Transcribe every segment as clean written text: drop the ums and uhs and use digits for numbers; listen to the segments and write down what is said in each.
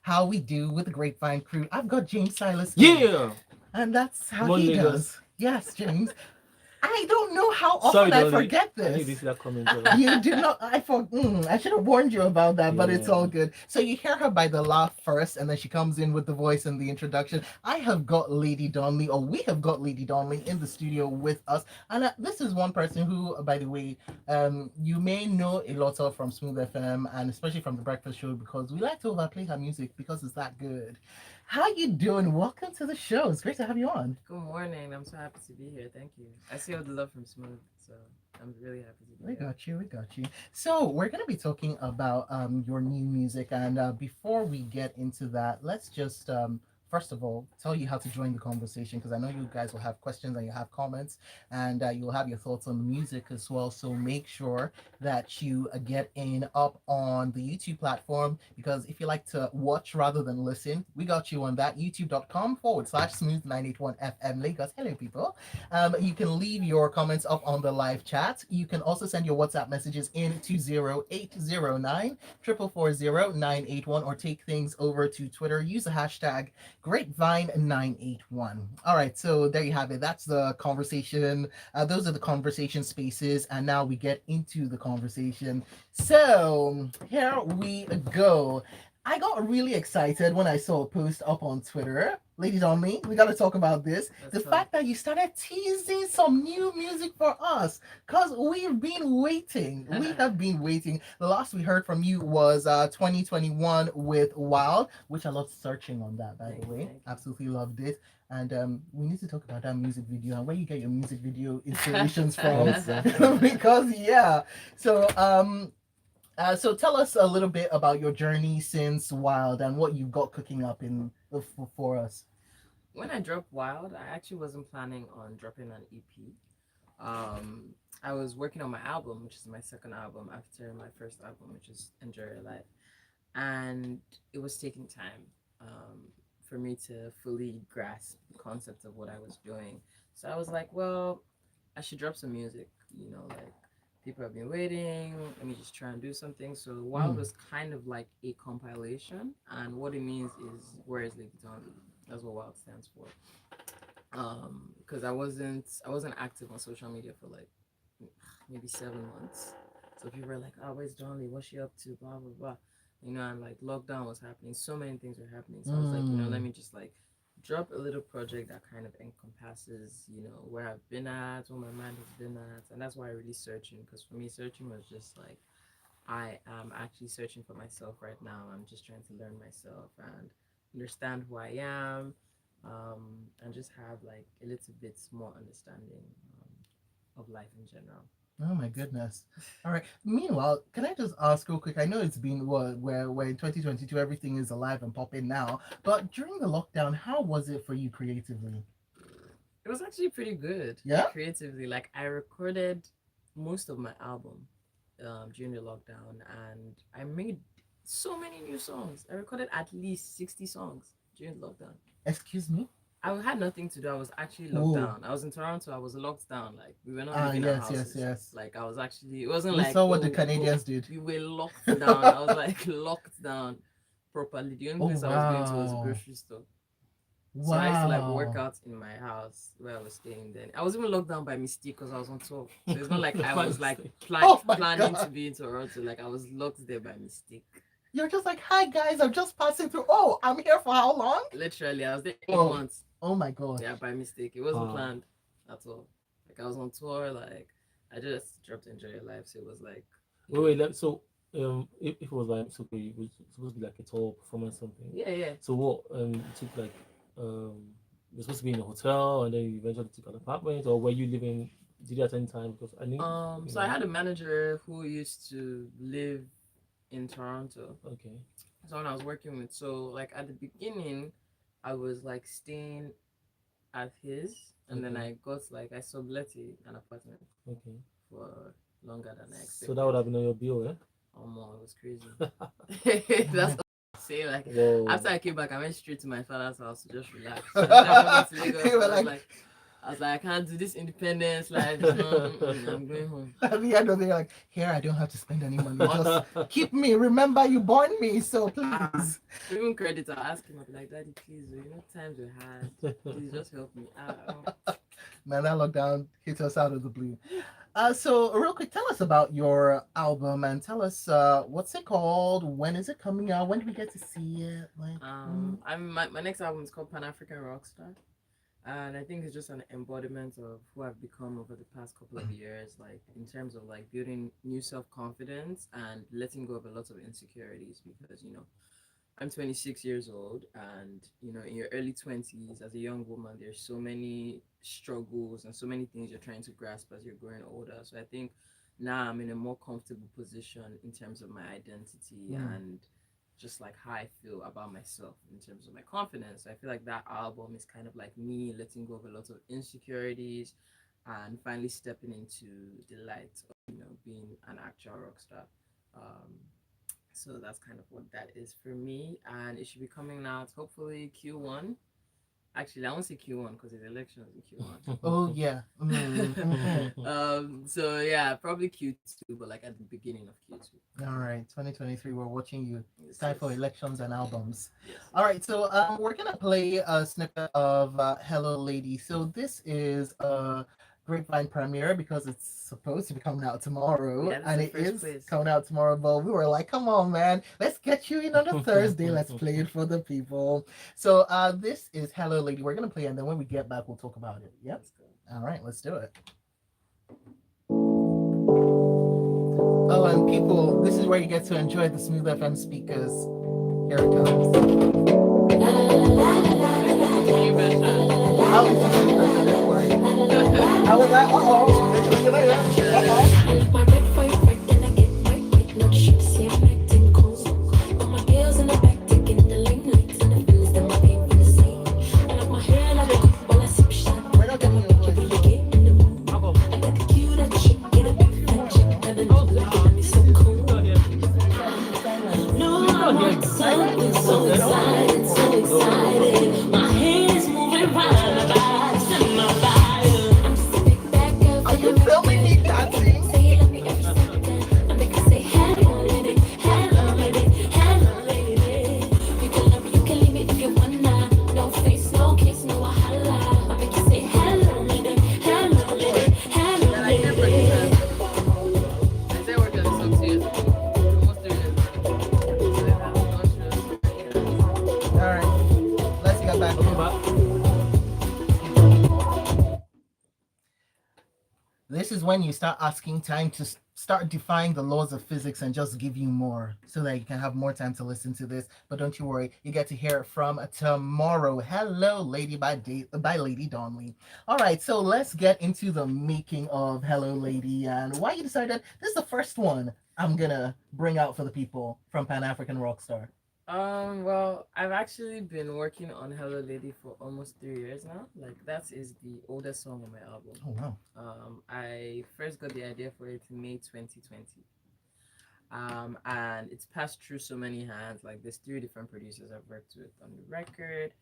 how we do with the Grapevine crew. I've got James Silas in, Yeah. and that's Come how on, he Lagos. does. Yes, James. I don't know how Sorry, often I Donli. forget I knew this this. is coming, brother. You did not. I should have warned you about that, but it's all Yeah. good. So you hear her by the laugh first, and then she comes in with the voice and the introduction. I have got Lady Donli, or we have got Lady Donli in the studio with us, and this is one person who, by the way, you may know a lot of from Smooth FM, and especially from the Breakfast Show, because we like to overplay her music because it's that good. How you doing? Welcome to the show. It's great to have you on. Good morning. I'm so happy to be here. Thank you. I see all the love from Smooth, so I'm really happy to be We here. got you. We got you. So we're gonna be talking about your new music, and before we get into that, let's just first of all tell you how to join the conversation because I know you guys will have questions and you have comments, and you'll have your thoughts on the music as well. So make sure that you get in up on the YouTube platform because if you like to watch rather than listen, we got you on that youtube.com/smooth981 FM Lagos. Hello, people. You can leave your comments up on the live chat. You can also send your WhatsApp messages in to 0809 440 or take things over to Twitter. Use the hashtag Grapevine981. All right, so there you have it. That's the conversation. Those are the conversation spaces. And now we get into the conversation. So here we go. I got really excited when I saw a post up on Twitter. Ladies on me, we got to talk about this. The fact that you started teasing some new music for us, because we've been waiting. We have been waiting. The last we heard from you was 2021 with Wild, which I loved searching on that, by the way. Absolutely loved it. And we need to talk about that music video and where you get your music video inspirations from. Exactly. Because, yeah. So tell us a little bit about your journey since Wild and what you've got cooking up in for us. When I dropped Wild, I actually wasn't planning on dropping an EP. I was working on my album, which is my second album after my first album, which is Enjoy Your Life, and it was taking time for me to fully grasp the concept of what I was doing. So I was like, well, I should drop some music, like people have been waiting. Let me just try and do something. So Wild was kind of like a compilation, and what it means is where is Lady Donli? That's what Wild stands for. Because I wasn't active on social media for like maybe 7 months. So people were like, "Oh, where's Donli? What's she up to?" Blah blah blah. And like lockdown was happening. So many things were happening. So I was like, let me just like drop a little project that kind of encompasses, where I've been at, what my mind has been at, and that's why I really searching. Because for me, searching was just like I am actually searching for myself right now. I'm just trying to learn myself and understand who I am, and just have like a little bit more understanding of life in general. Oh my goodness. All right. Meanwhile, can I just ask real quick? I know it's been where in 2022 everything is alive and popping now, but during the lockdown, how was it for you creatively? It was actually pretty good. Yeah. Creatively. Like I recorded most of my album during the lockdown, and I made so many new songs. I recorded at least 60 songs during the lockdown. Excuse me. I had nothing to do. I was actually locked Oh. down. I was in Toronto. I was locked down. Like we were not leaving our Yes, yes, houses. yes. Like I was actually. It wasn't We like saw what the Canadians did. we were locked down. I was like locked down properly. The only Oh place I was going to was wow. grocery store. So I used to like work Wow. out in my house where I was staying. Then I was even locked down by mistake because I was on tour. So it's not like I was like Oh my planning to God. be in Toronto. Like I was locked there by mistake. You're just like, hi guys, I'm just passing through. Oh, I'm here for how long? Literally, I was there eight Oh, months. oh my God. Yeah, by mistake. It wasn't Wow. planned at all. Like I was on tour. Like I just dropped Enjoy Your Life. So it was like, So if it was like it's okay, it was supposed to be like a tour performance something. yeah, yeah. So what you took like you're supposed to be in a hotel and then you eventually took an apartment or were you living did you at any time because I knew So I had a manager who used to live in Toronto. okay. Someone I was working with. So like at the beginning, I was like staying at his, and then I got like I subletted an apartment Okay. for longer than I So that would expected. have been on your bill, eh? Oh my, it was crazy. That's what I say. Like Whoa. after I came back, I went straight to my father's house to just relax. So I went to Lagos. You were I was like, like, I was like, I can't do this independence life. It's not, I'm going home. At the end of the day, like, here, I don't have to spend any money. Just keep me. Remember, you born me, so please. Even credit, I'll ask him, I'll be like, Daddy, please, times were hard. Please just help me. Man, that lockdown hit us out of the blue. So real quick, tell us about your album and tell us what's it called? When is it coming out? When do we get to see it? Like, my next album is called Pan African Rockstar. And I think it's just an embodiment of who I've become over the past couple of years, like in terms of like building new self-confidence and letting go of a lot of insecurities because I'm 26 years old, and in your early 20s as a young woman, there's so many struggles and so many things you're trying to grasp as you're growing older. So I think now I'm in a more comfortable position in terms of my identity and just like how I feel about myself in terms of my confidence. So I feel like that album is kind of like me letting go of a lot of insecurities and finally stepping into the light of being an actual rock star. So that's kind of what that is for me, and it should be coming out hopefully Q1. Actually, I won't say Q1 because there's elections in Q1. oh yeah. So yeah, probably Q2, but like at the beginning of Q2. All right, 2023. We're watching you. Yes, It's time for yes. elections and albums. Yes. All right, so we're gonna play a snippet of "Hello Lady." So this is a Grapevine premiere because it's supposed to be coming out tomorrow, Yeah, that's and the it first is place. coming out tomorrow. But we were like, "Come on, man, let's get you in on a Thursday. Let's play it for the people." So this is "Hello Lady." We're gonna play, it, and then when we get back, we'll talk about it. Yep. Let's go. All right, let's do it. Oh, and people, this is where you get to enjoy the Smooth FM speakers. Here it comes. I was just I was like, My red, white, red, then I get white, not shit, see I'm acting cool. All my girls in the back taking the limelight, and the feelings that my baby the same. I like my hair like a cup while I sip shot. we're not Got my getting your picture voice. really get in the mood. I got the cute chick, get a big fat chick, and then looking at me so cool. No, I want something so excited, so excited. My head is moving round my body, send my body. I'm just a big bad girl. Are you filming me dancing? Say it love me every second. I make her say hello lady, hello lady, hello lady. You can love me, you can leave me if you wanna. No face, no kiss, no wahala. I make you say hello lady, hello lady, hello And I can't predict lady. that. I started working on this song 2 years ago. Almost 3 years ago. So I have gone through All right, let's get back Welcome to back. this. Is when you start asking time to start defying the laws of physics and just give you more so that you can have more time to listen to this. But don't you worry, you get to hear it from tomorrow. Hello Lady by Lady Donli. All right, so let's get into the making of Hello Lady and why you decided this is the first one I'm gonna bring out for the people from Pan African Rockstar. Well, I've actually been working on Hello Lady for almost 3 years now. Like that is the oldest song on my album. Oh wow. I first got the idea for it in May 2020. And it's passed through so many hands. Like there's 3 different producers I've worked with on the record.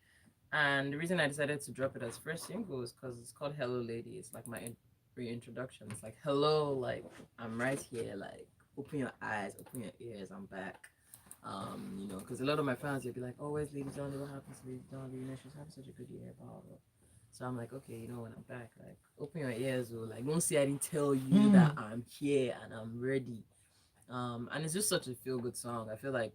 And the reason I decided to drop it as first single is because it's called Hello Lady. It's like my reintroduction. It's like hello, like I'm right here. Like open your eyes, open your ears. I'm back. Because a lot of my fans they'd be like, "Oh, where's Lady Donli? What happens to Lady Donli? She's having such a good year, blah blah." So I'm like, okay, when I'm back, like, open your ears, or like, don't say I didn't tell you that I'm here and I'm ready. And it's just such a feel good song. I feel like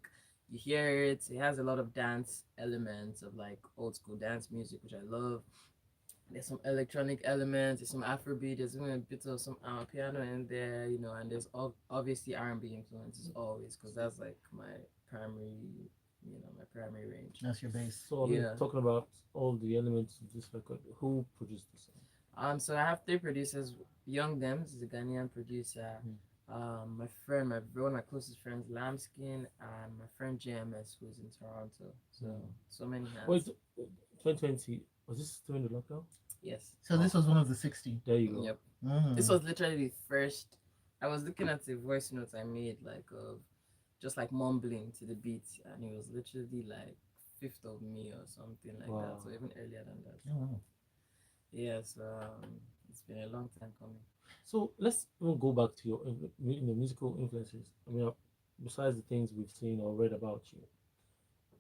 you hear it, it has a lot of dance elements of like old school dance music, which I love. There's some electronic elements, there's some Afrobeat, there's even a bit of some piano in there, and there's obviously R&B influences always, because that's like primary, my primary range. That's your base. So, Yeah. talking about all the elements of this record, who produced the song? So I have 3 producers. Young Dems is a Ghanaian producer. My friend, one of my closest friends, Lambskin, and my friend JMS, who's in Toronto. So many hands. Wait, 2020, was this during the lockdown? Yes. So this was one of the 60. There you go. Yep. Mm. This was literally the first. I was looking at the voice notes I made, like of just like mumbling to the beat, and it was literally like 5th of May or something like that. Wow. So even earlier than that. Oh, wow. Yes, it's been a long time coming. So let's even go back to your musical influences. I mean, besides the things we've seen or read about you,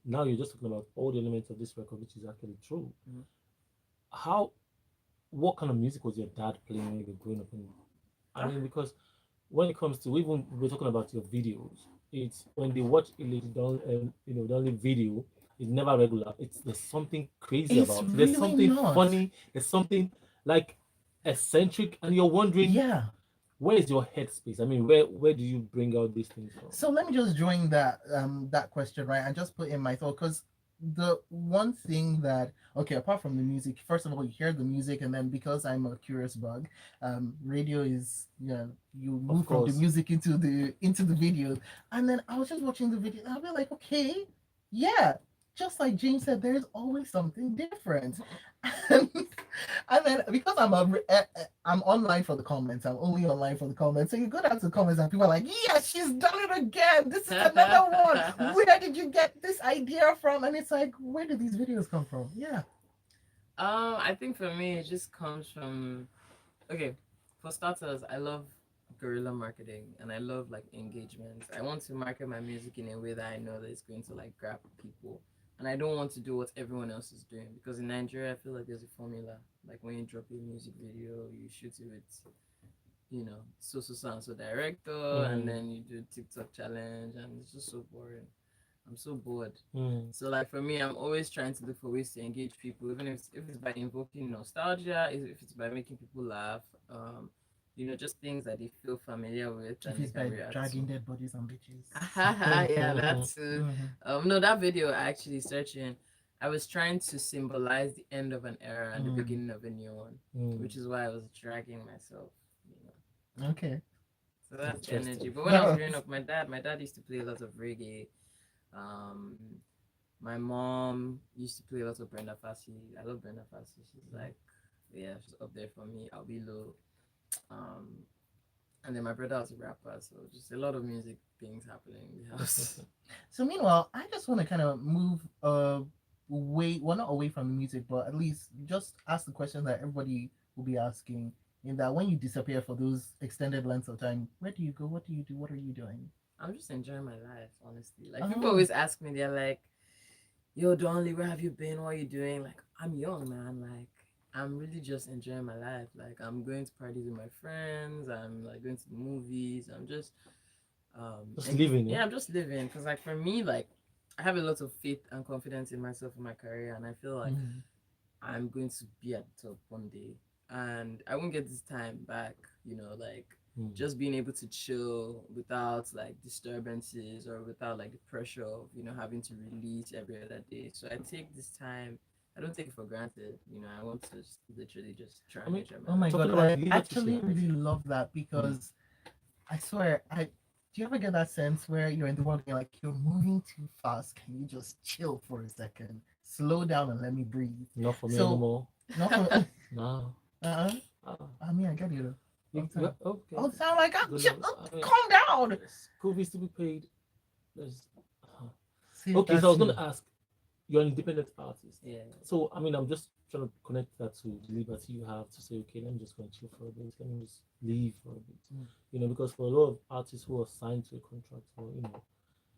now you're just talking about all the elements of this record, which is actually true. Mhm. How, what kind of music was your dad playing when you were growing up? In, I mean, because when it comes to even we're talking about your videos, it's when they watch a Lady Don, Donli video, it's never regular. It's there's something crazy It's about it. There's really something not. funny. There's something like eccentric, and you're wondering Yeah. where is your headspace? I mean, where do you bring out these things from? So let me just join that question, right, and just put in my thought, because the one thing that, okay, apart from the music, first of all, you hear the music, and then because I'm a curious bug, radio is, you Of move from the course. music into the video, and then I was just watching the video, and I'll be like, okay, yeah, just like James said, there's always something different. and, and then because I'm online for the comments, I'm only online for the comments. So you go down to the comments and people are like, yeah, she's done it again. This is another one. Where did you get this idea from? And it's like, where did these videos come from? Yeah. I think for me it just comes from, okay, for starters, I love guerrilla marketing and I love like engagement. I want to market my music in a way that I know that it's going to like grab people. And I don't want to do what everyone else is doing, because in Nigeria I feel like there's a formula. Like when you drop a music video, you shoot it with, so and so director, and then you do TikTok challenge, and it's just so boring. I'm so bored. So like for me, I'm always trying to look for ways to engage people, even if it's by invoking nostalgia, if it's by making people laugh, just things that they feel familiar with If and they it's can by react dragging to. dead bodies on bitches. Yeah, that's no, that video I actually searching. I was trying to symbolize the end of an era and the beginning of a new one, which is why I was dragging myself. Okay. So that's the Interesting. energy. But when I was growing up, my dad used to play a lot of reggae. Um, my mom used to play a lot of Brenda Fassie. I love Brenda Fassie. She's like, yeah, she's up there for me. I'll be low. Um, and then my brother was a rapper, so just a lot of music things happening in the house. So meanwhile, I just want to kind of move away, well, not away from the music, but at least just ask the question that everybody will be asking. In that, when you disappear for those extended lengths of time, where do you go? What do you do? What are you doing? I'm just enjoying my life, honestly. Like people always ask me, they're like, "Yo, Donli, where have you been? What are you doing?" Like I'm young, man. Like I'm really just enjoying my life. Like I'm going to parties with my friends. I'm like going to the movies. I'm Just living, yeah, I'm just living. Cause like for me, like I have a lot of faith and confidence in myself and my career, and I feel like I'm going to be at the top one day, and I won't get this time back. Like just being able to chill without like disturbances or without like the pressure of having to release every other day. So I take this time. I don't take it for granted. I want to just literally just try and enjoy Oh my my life. god, talking about I liberty actually here. really love that because I swear, do you ever get that sense where you're in the world and you're like, you're moving too fast? Can you just chill for a second? Slow down and let me breathe. Not for me So, anymore. not for, No. uh-uh. Ah. I mean, I get you. Okay. All the time, like, Good chill, enough. I mean, calm down. school fees to be paid. There's, See, okay, so I was that's going to ask, you're an independent artist. Yeah. So, I mean, I'm just trying to connect that to the liberty you have to say, okay, let me just go and chill for a bit. Let me just leave for a bit. Because for a lot of artists who are signed to a contract, or,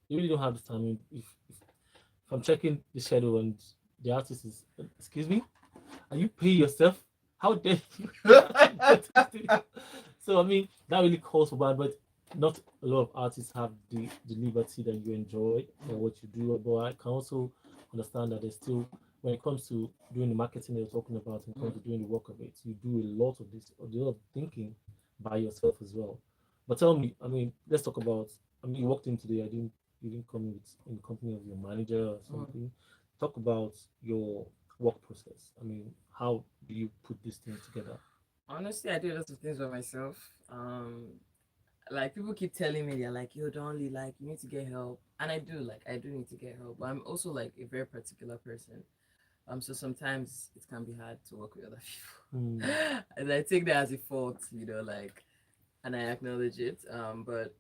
you really don't have this time. I mean, if I'm checking the schedule and the artist is, excuse me, are you paying yourself? How dare you? So I mean that really calls for bad, but not a lot of artists have the liberty that you enjoy or what you do. But I can also understand that there's still, when it comes to doing the marketing that you're talking about, when it comes to doing the work of it, you do a lot of this, a lot of thinking by yourself as well. But tell me, I mean, let's talk about. I mean, you walked in today. You didn't come in the company of your manager or something. Talk about your work process. I mean, how do you put these things together? Honestly, I do lots of things by myself. Like people keep telling me, they're like, "Yo, Donly, like you need to get help," and I do need to get help. But I'm also like a very particular person. So sometimes it can be hard to work with other people, and I take that as a fault, like, and I acknowledge it. But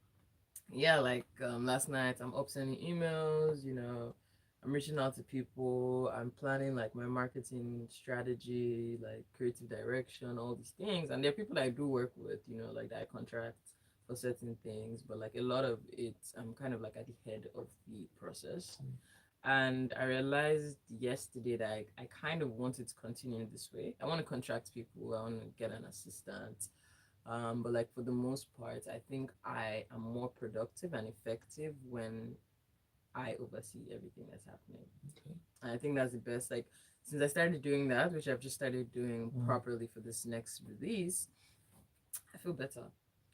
yeah, like last night I'm up sending emails, I'm reaching out to people. I'm planning like my marketing strategy, like creative direction, all these things. And there are people that I do work with, like that I contract for certain things. But like a lot of it, I'm kind of like at the head of the process. And I realized yesterday that I kind of wanted to continue in this way. I want to contract people. I want to get an assistant. But like for the most part, I think I am more productive and effective when I oversee everything that's happening. Okay. And I think that's the best. Like since I started doing that, which I've just started doing properly for this next release, I feel better.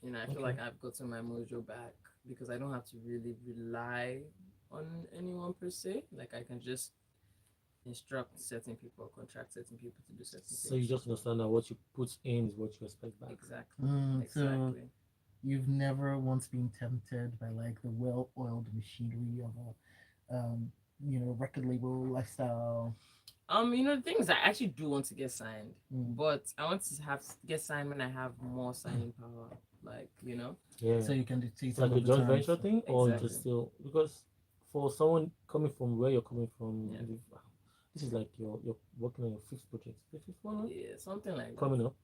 I feel like I've gotten my mojo back because I don't have to really rely on anyone per se. Like I can just instruct certain people, contract certain people to do certain things. So you just understand that what you put in is what you expect back. Exactly. So Exactly. you've never once been tempted by like the well-oiled machinery of a record label lifestyle. The thing is, I actually do want to get signed, but I want to get signed when I have more signing power. Like, Yeah. So you can dictate It's like some a of the joint terms. venture thing, or Exactly. just still because for someone coming from where you're coming from, Yeah. this is like you're working on your fifth project, the fifth one, right? Yeah, something like that. Coming up,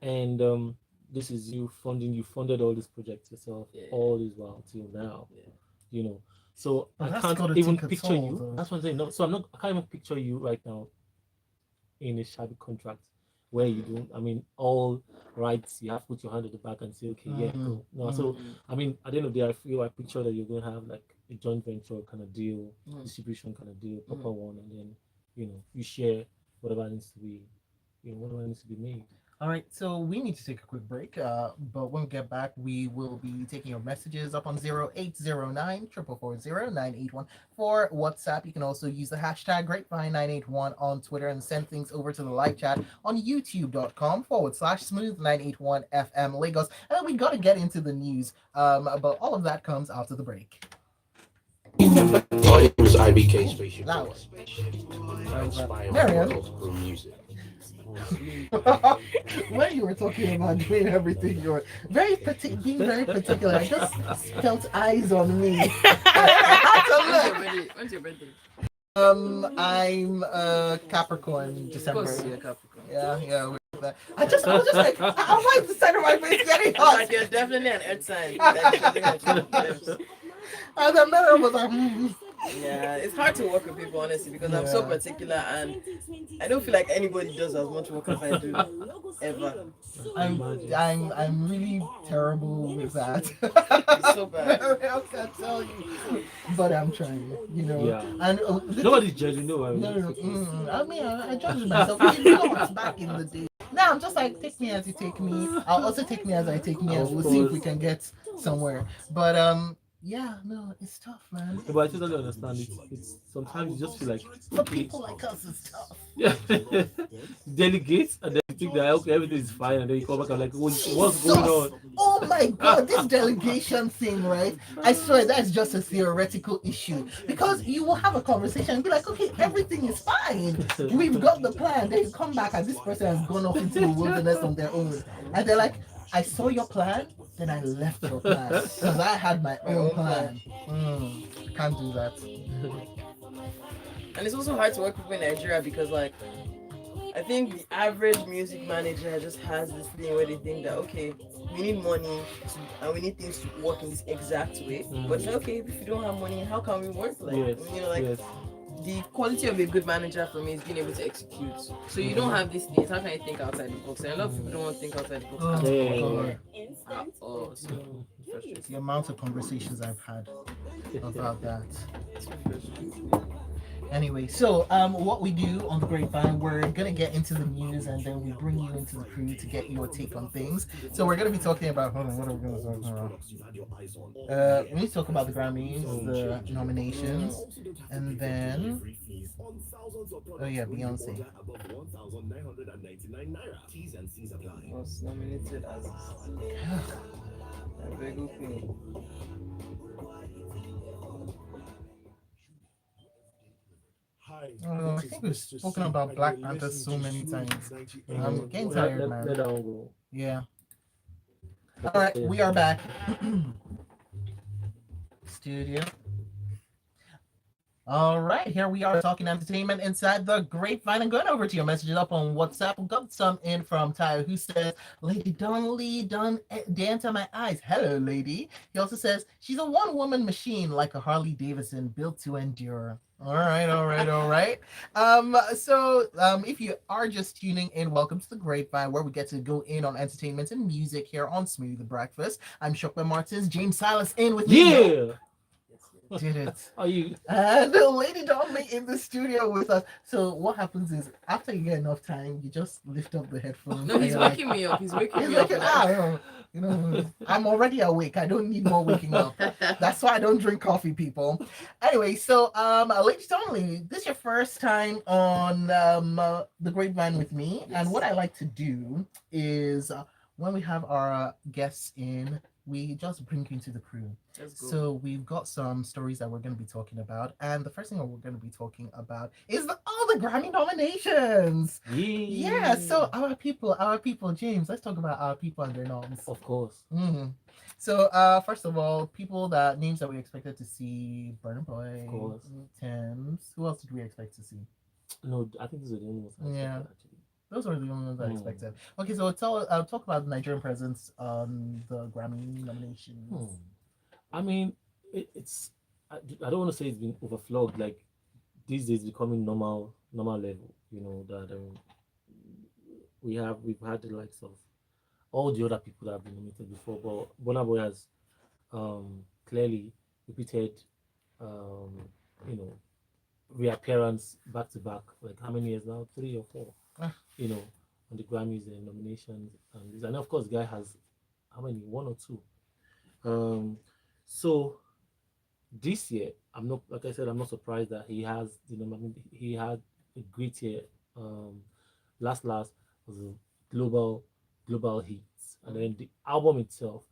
and this is you funded all these projects yourself Yeah. all this while till now, Yeah. So But I that's can't gotta even take a picture toll, you. though. That's what I'm saying. No, so I can't even picture you right now in a shabby contract where you don't. I mean, all rights you have to put your hand at the back and say, okay, yeah, go. No, so I mean, at the end of the day, I picture that you're going to have like a joint venture kind of deal, distribution kind of deal, proper one, and then you share whatever needs to be, whatever needs to be made. All right, so we need to take a quick break. But when we get back, we will be taking your messages up on 0809 440 981 for WhatsApp. You can also use the hashtag Grapevine981 on Twitter and send things over to the live chat on youtube.com/smooth981FM Lagos. And then we got to get into the news. But all of that comes after the break. It was IBK Spaceship. Loud. Inspired Mariam. through music. When you were talking about doing everything, you were being very particular. I just felt eyes on me. When's your birthday? I'm Capricorn, December. Of course, you're Capricorn. Yeah. I was just like, I'm like the center of my face getting hot. Like you're definitely an earth sign. And the mirror was like, Yeah, it's hard to work with people honestly because I'm so particular and I don't feel like anybody does as much work as I do ever. I'm really terrible with that. It's so bad. I can't tell you, but I'm trying. Yeah. And Nobody's judging. No, I mean, I judged myself. Back in the day. Now I'm just like, take me as you take me. I'll also take me as I take me, and we'll see if we can get somewhere. But yeah, no, it's tough, man. But I totally understand it. It's sometimes you just feel like For people like us, it's tough. yeah, delegate and then you think that okay everything is fine and then you come back and like what's going on? Oh my god, this delegation thing, right? I swear that's just a theoretical issue because you will have a conversation and be like, okay, everything is fine. We've got the plan. Then you come back and this person has gone off into the wilderness on their own, and they're like, I saw your plan, then I left your plan because I had my own plan. Can't do that. And it's also hard to work with people in Nigeria because like I think the average music manager just has this thing where they think that okay, we need money and we need things to work in this exact way. But it's like, okay, if you don't have money, how can we work? Like Yes. the quality of a good manager for me is being able to execute. So you don't have these things. How can you think outside the box? And a lot of people don't want to think outside the box at all. So The amount of conversations I've had about that. Anyway, so what we do on the Grapevine, we're gonna get into the news and then we bring you into the crew to get your take on things. So we're gonna be talking about what are we gonna talk about? We need to talk about the Grammys, the nominations, and then Beyonce. was nominated as a very good queen. I think we've spoken about Black Panther so many times. I'm getting tired, man. Let that one go. Yeah. All right, we are back. Studio. All right, here we are talking entertainment inside the grapevine. And going over to your messages up on WhatsApp. We got some in from Tyler who says, Lady Donli done dance on my eyes. Hello, lady. He also says, she's a one-woman machine like a Harley Davidson built to endure. All right, all right, all right. If you are just tuning in, welcome to the Grapevine, where we get to go in on entertainment and music here on Smooth Breakfast. I'm Sope Martins, James Silas in with me. Yeah. Did it. Are you? And Lady Donli in the studio with us. So what happens is after you get enough time, you just lift up the headphones. No, he's and waking me up. He's waking He's me like, up. I'm already awake. I don't need more waking up. That's why I don't drink coffee, people. Anyway, so Lady Donli, this is your first time on the Grapevine with me, and what I like to do is when we have our guests in, we just bring you into the crew. So we've got some stories that we're going to be talking about, and the first thing that we're going to be talking about is all the Grammy nominations. Yeah. So our people, James. Let's talk about our people and their noms. Of course. Mm-hmm. So first of all, names that we expected to see: Burna Boy, Of course. Tems. Who else did we expect to see? No, I think these are the only ones. Yeah. Actually. Those were the only ones I expected. Okay, so I'll talk about the Nigerian presence on the Grammy nominations. I mean, I don't want to say it's been overflowed. Like these days, becoming normal level. You know that we've had the likes of all the other people that have been nominated before, but Burna Boy has clearly repeated you know reappearance back to back. Like how many years now? 3 or 4. You know, on the Grammys and nominations, and of course, guy has how many? 1 or 2. So this year, I'm not, like I said, I'm not surprised that he has he had a great year. Last was a global hits, and then the album itself,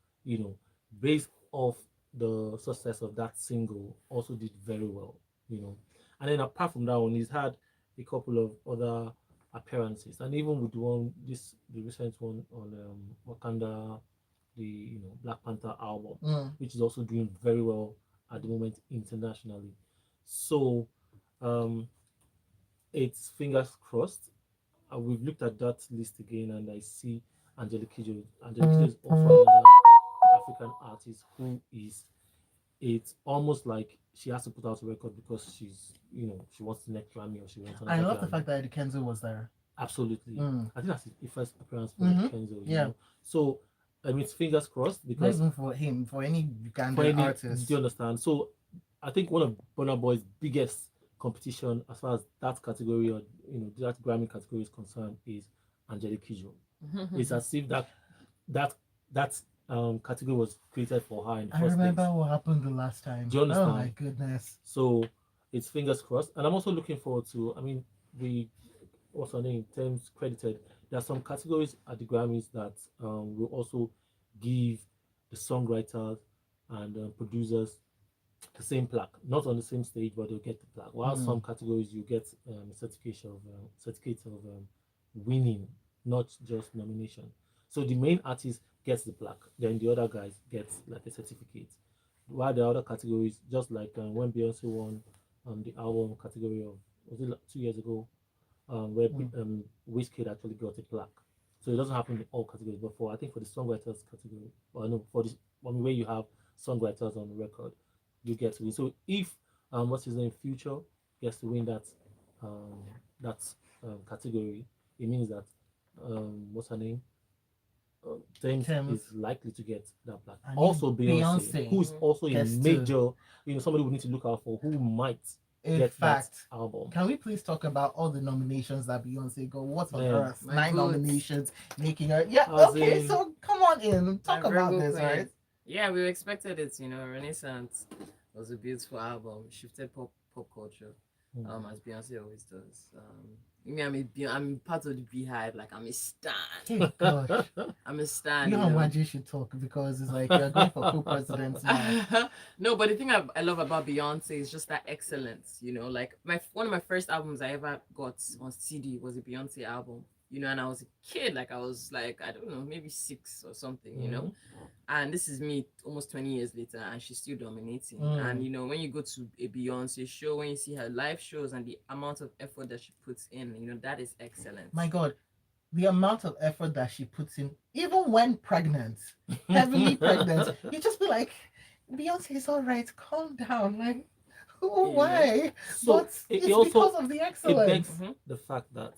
based off the success of that single, also did very well. And then apart from that one, he's had a couple of other appearances, and even with the recent one on Wakanda, the Black Panther album, which is also doing very well at the moment internationally. So it's fingers crossed. We've looked at that list again, and I see Angelique Kidjo. Angelique Kidjo is also another African artist who is. It's almost like she has to put out a record because she wants the next Grammy, or she wants. I love the fact that Kenzo was there. Absolutely, I think that's the first appearance for Kenzo. Yeah. So I mean, it's fingers crossed, because not even for him, for any Ugandan artist. Do you understand? So I think one of Burna Boy's biggest competition as far as that category, or that Grammy category is concerned, is Angelique Kidjo. It's as if that category was created for her in the first remember place. what happened the last time. Do you understand? Oh my goodness. So it's fingers crossed, and I'm also looking forward to. I mean, what's her name? Tems credited. There are some categories at the Grammys that will also give the songwriters and producers the same plaque, not on the same stage, but they'll get the plaque. While some categories you get a certificate of winning, not just nomination. So the main artist gets the plaque, then the other guys get like a certificate. While the other categories, just like when Beyonce won the album category of, was it 2 years ago, where Wizkid actually got a plaque. So it doesn't happen in all categories, but I think for the songwriters category, where you have songwriters on the record, you get to win. So if what's his name, Future, gets to win that category, it means that what's her name, Tems is likely to get that plaque. Also Beyonce, who is also a major, somebody we need to look out for, who might. In fact, album. Can we please talk about all the nominations that Beyonce got? What on earth? 9 nominations, making her. Yeah, okay, so come on in. Talk about this, right? Yeah, we expected it, Renaissance was a beautiful album, shifted pop culture, as Beyonce always does. I'm part of the Beehive, like I'm a stan. Hey, gosh. I'm a stan. You and YG should talk, because it's like you're going for co-presidents now. No, but the thing I love about Beyonce is just that excellence. Like one of my first albums I ever got on CD was a Beyonce album. and I was a kid, like I was like, I don't know, maybe 6 or something, and this is me almost 20 years later, and she's still dominating. And when you go to a Beyonce show, when you see her live shows and the amount of effort that she puts in, that is excellent. My God, the amount of effort that she puts in, even when pregnant, heavily pregnant, you just be like, Beyonce is all right, calm down. Like, why? So but it's because of the excellence. It begs the fact that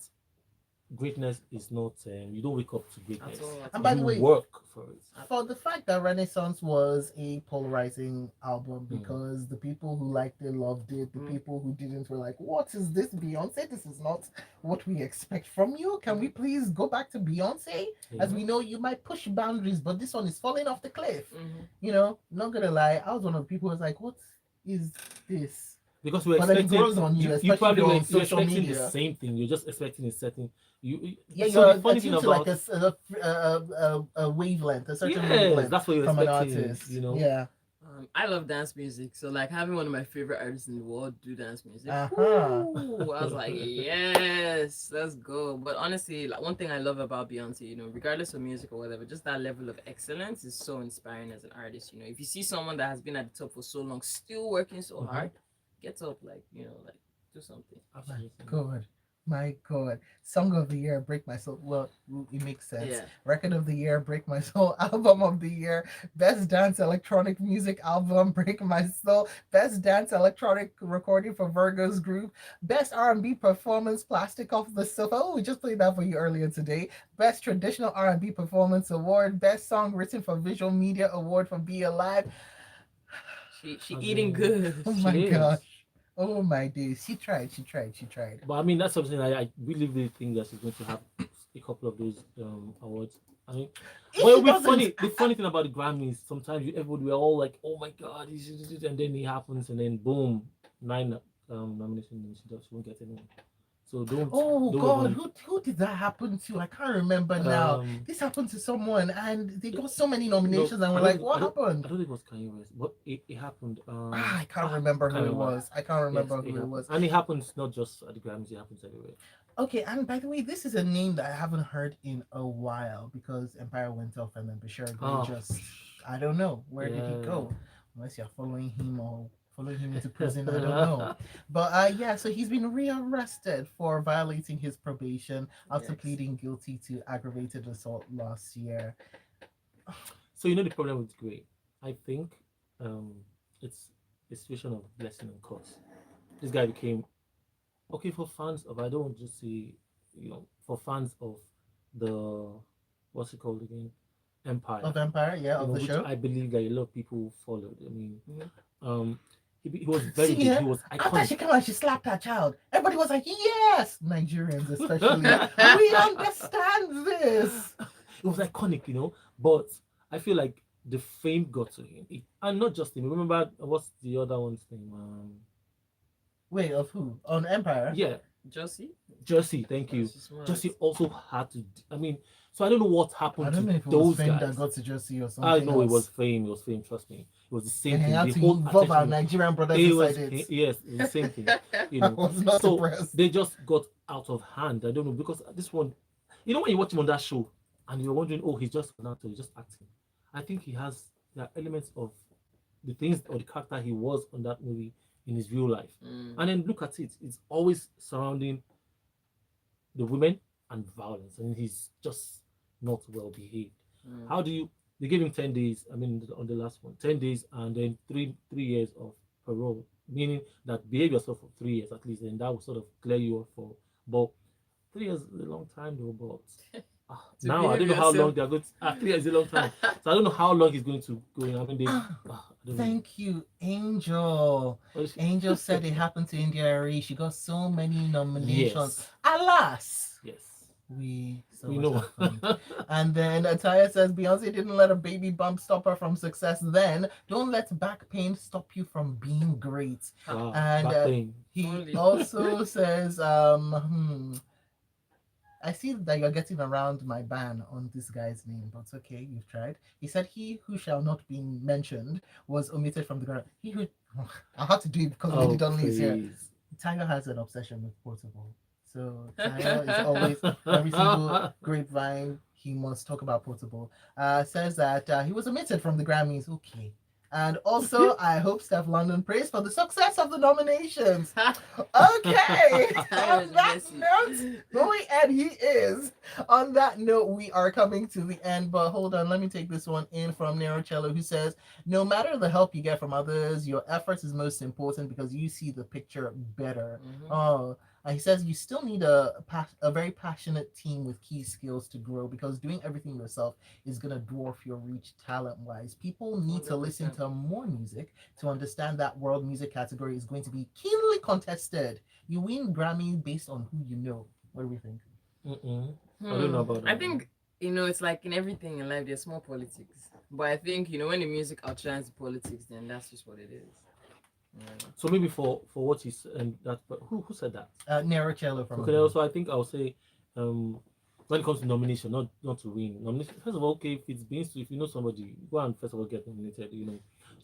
greatness is not you don't wake up to greatness. And by the way, work for it. For the fact that Renaissance was a polarizing album, because the people who liked it loved it, the people who didn't were like, what is this, Beyonce? This is not what we expect from you. Can we please go back to Beyonce? As we know, you might push boundaries, but this one is falling off the cliff. Not gonna lie, I was one of the people who was like, what is this? Because we're expecting, you probably were expecting the same thing. You're just expecting a certain. You're attuned to like a wavelength, a certain wavelength. That's what you're from expecting, an artist. Yeah. I love dance music, so like having one of my favorite artists in the world do dance music. Uh-huh. Ooh, I was like, yes, let's go. But honestly, like one thing I love about Beyonce, regardless of music or whatever, just that level of excellence is so inspiring as an artist. If you see someone that has been at the top for so long, still working so hard, get up, like do something. Absolutely. My God. Song of the Year, Break My Soul. Well, it makes sense. Yeah. Record of the Year, Break My Soul. Album of the Year, Best Dance Electronic Music Album, Break My Soul. Best Dance Electronic Recording for Virgo's Group. Best R&B Performance, Plastic Off the Sofa. Oh, we just played that for you earlier today. Best Traditional R&B Performance Award. Best Song Written for Visual Media Award from Be Alive. She eating good. Oh my God. Oh my days. She tried. But I mean, that's something I really think that she's going to have a couple of those awards. I mean, well, the funny thing about the Grammys, sometimes everybody we're all like, oh my God, and then it happens, and then boom, 9 nominations, she won't get anyone. So don't. Oh don't God, worry. who did that happen to? I can't remember now. This happened to someone, and they got so many nominations, and we're like, what happened? I don't think it was Kanye West, but it happened. I can't remember who it was. I can't remember who it was. And it happens not just at the Grammys; it happens everywhere. Okay, and by the way, this is a name that I haven't heard in a while, because Empire went off, and then Bashir just, I don't know, where did he go? Unless you're following him or following him into prison, I don't know. But so he's been rearrested for violating his probation after pleeding guilty to aggravated assault last year. So the problem with Gray, I think it's a situation of blessing and curse. This guy became for fans of, I don't just say, for fans of the, what's it called again, Empire. Of Empire, of the show. I believe that a lot of people followed. I mean, he was very big. He was iconic. After she came out, she slapped her child. Everybody was like, yes! Nigerians especially. We understand this. It was iconic, but I feel like the fame got to him. And not just him. Remember, what's the other one's name? Wait, of who? On Empire? Yeah. Jersey, thank you. Jersey also had to, so I don't know what happened to those guys. That got to Jersey or something. I know it was fame, trust me. It was the same thing. Had to involve our Nigerian brothers inside it. Yes, it was the same thing. I was not impressed. They just got out of hand. I don't know, because this one, when you watch him on that show and you're wondering, oh, he's just an actor, he's just acting. I think he has the elements of the things or the character he was on that movie in his real life. And then look at it, it's always surrounding the women and violence, and he's just not well behaved. How do you, they gave him 10 days, on the last one, 10 days and then three years of parole, meaning that behave yourself for 3 years at least, and that will sort of clear you up for, but 3 years is a long time though, but now I don't know how long they're going to, 3 years is a long time, so I don't know how long he's going to go in. Thank you, Angel. Angel said it happened to India Arie. She got so many nominations. Yes. Alas. Yes. We know. And then Ataya says Beyonce didn't let a baby bump stop her from success. Then don't let back pain stop you from being great. And he also says, I see that you're getting around my ban on this guy's name, but okay, you've tried. He said he who shall not be mentioned was omitted from the ground. I had to do it because Lady Donli is here. Tiger has an obsession with portable. So Tayo is always every single grapevine he must talk about Portable. Says that he was omitted from the Grammys. Okay. And also, I hope Steph London prays for the success of the nominations. Okay. Tayo On is that messy. note, and he is. On that note, we are coming to the end. But hold on, let me take this one in from Nerocello, who says, "No matter the help you get from others, your efforts is most important because you see the picture better." Mhm. Oh, and he says you still need a very passionate team with key skills to grow because doing everything yourself is gonna dwarf your reach talent wise. People need to listen 100%. to more music to understand that world music category is going to be keenly contested. You win Grammy based on who you know. What do we think? Mm-mm. I don't know about that. I think it's like in everything in life, there's small politics. But I think when the music outshines the politics, then that's just what it is. So maybe for what you said, and that, but who said that? Nerocello from. Okay, also I think I'll say, when it comes to nomination, not to win. Nomination, first of all, okay, if you know somebody, go and first of all get nominated.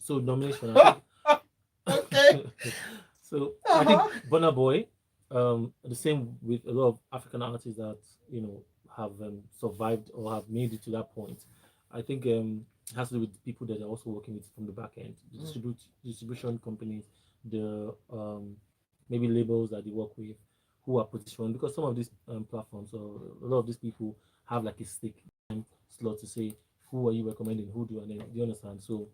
So nomination. I Okay. think, so I think Burna Boy, the same with a lot of African artists that have survived or have made it to that point. I think it has to do with the people that are also working with from the back end, the distribution companies, the maybe labels that they work with, who are positioned, because some of these platforms or a lot of these people have like a stake time slot to say who are you recommending, who do, and then do you understand? So,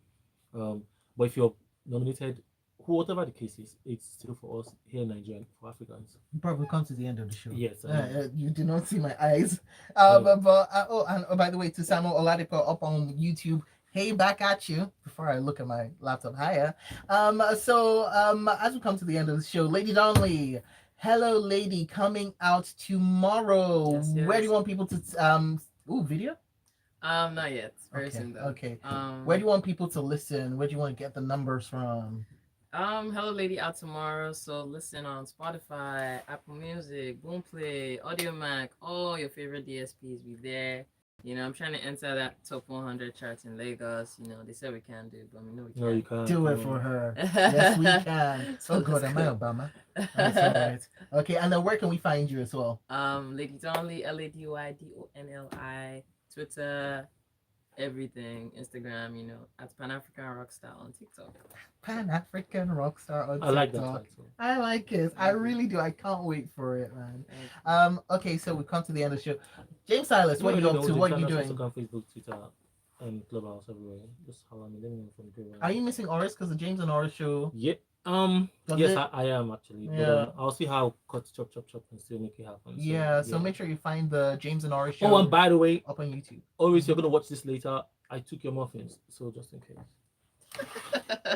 but if you're nominated, whatever the case is, it's still for us here in Nigeria, for Africans. Probably come to the end of the show. Yes, you do not see my eyes. Yeah. And by the way, to Samuel Oladipo up on YouTube. Hey, back at you. Before I look at my laptop higher. So as we come to the end of the show, Lady Donli, Hello Lady, coming out tomorrow. Yes, Where do yes. you want people to video? Not yet. Very Okay, soon though. okay. Where do you want people to listen? Where do you want to get the numbers from? Hello Lady out tomorrow. So listen on Spotify, Apple Music, Boomplay, AudioMac, all your favorite DSPs be there. I'm trying to enter that top 100 charts in Lagos. They said we can do, but we know we can't. No, you can't. Do it for her. Yes, we can. Oh God, am I Obama? That's all right. Okay, and then where can we find you as well? Lady Donli, LadyDonli, Twitter, everything, Instagram, at Pan African Rockstar on TikTok. Pan African Rockstar on TikTok. I like that title. I like it. I really do. I can't wait for it, man. Okay, so we come to the end of the show. James Silas, what are you up to? What are you doing? Instagram, Facebook, Twitter, and Clubhouse everywhere. Just holler me. Let me know from the Are you missing Oris? Because the James and Oris show. Yeah. Yes, I am actually. Yeah. But I'll see how cut chop and still make it happen. So, Yeah. So make sure you find the James and Oris show. Oh, and by the way, up on YouTube. always you're gonna watch this later. I took your muffins, so just in case.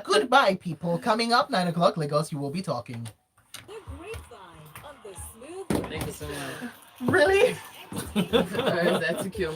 Goodbye, people. Coming up 9 o'clock Lagos. You will be talking. The Grapevine on the Smooth. Thank you so much. Really? That took your